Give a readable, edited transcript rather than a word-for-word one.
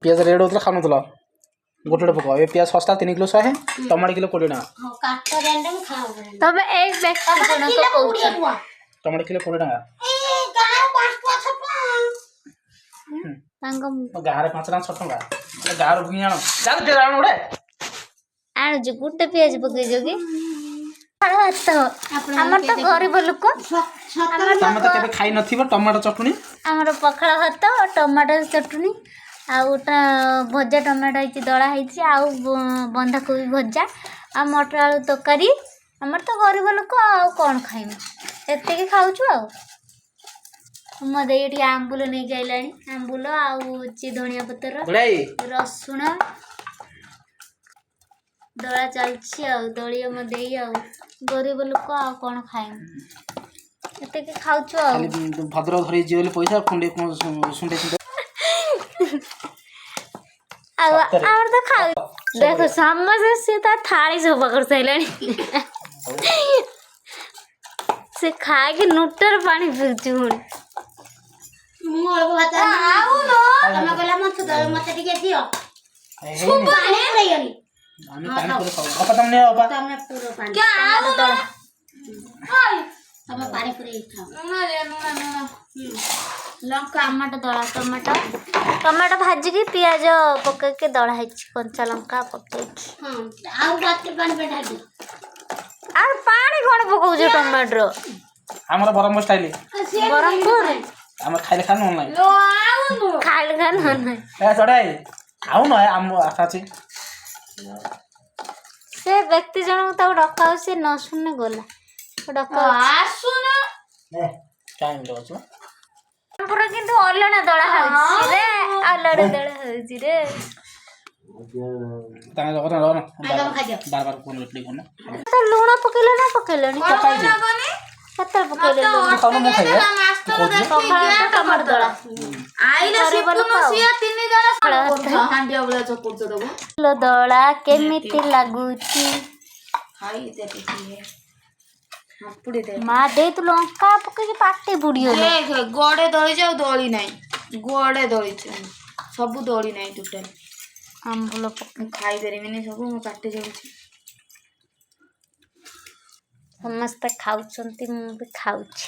पियाज रेड होता खाऊ गोटे गोटे पक ये पियाज सस्ता 3 किलो 100 टमाटर किलो 20 टका तब एक व्यक्ति जनक कहूछ टमाटर किलो 20 टका गाँव रे 5 टका 6 टका गाँव रे आण जा दे आण गोटे आण जो गुटे पियाज पकई जोगी हमर तो गरीब लोक तमे तो केबे खाई नथिबो टमाटर चटनी हमर पखाला भात टमाटर चटनी आउटा भजा टमाटर है दला है आउ बंधा कोबी भजा आ मटर आलू तकारी हमर तो गरीब लोक आ कौन खाइम एते खाऊछु आ मदे एटी आंबुल नहीं गइलानी आंबुल आउ ची धनिया पत्र रसुण दला चलछि आ दलिया मदे आ गरीब लोक आ कौन खाइम एते खाऊछु आ खाली भद्र धरि जेले पैसा कुंडे सुंडे आवर तो खाऊ देखो समझ से ता थाली सब पकड़ सैलानी से खाए के नुटर पानी पीउछु हुनी मु अलग भात आउ नो तमे कहला मत टिके दियो पानी पुरैयनी आमी पानी पूरा खाऊ अपा तमने अपा तमे पूरा पानी क्या आउ नो ओय तमे पानी पुरै खाओ ना रे ना लंका टमाटो टमाटो भाजी की प्याज पके के दड़ा है कंचा लंका पके हां आउ रात के पानी बैठा दे आर पानी कोन पकाउ जे टमाटो हमर बरम स्टाइल बरमपुर हम खाइले खान ऑनलाइन लो आउ नो खाइल खान नहीं ए चढ़ाई आउ न हम आशा छी से व्यक्ति जन तो डका से न सुनने गला डका आ सुन ए टाइम दो पूरा किंतु अलना दड़ा हउची रे अलड़ दड़ा हउची रे ताने जगत न आदम खा दियो बार बार कोन रिप्लाई कोन तो लूण पकेले ना पकेलेनी कत्ता पकेले खाऊ न खाइए पखाला टमाटर दड़ा आइले सिपुनो सिया 3 जण हांडिया बला चकुर दबो लो दड़ा केमिति लागुची खाई दे टिके हापुड़ी दे माँ दे तू लंका पके के पाटे बुड़ियो देख गोड़े दଳି जाऊ दଳି नाही गोड़े दଳି सब दଳି नाही टोटल आंबुल पके खाई देरिमिनी सब मो पाटे जाउची समस्त खाउछंती मु भी खाउछी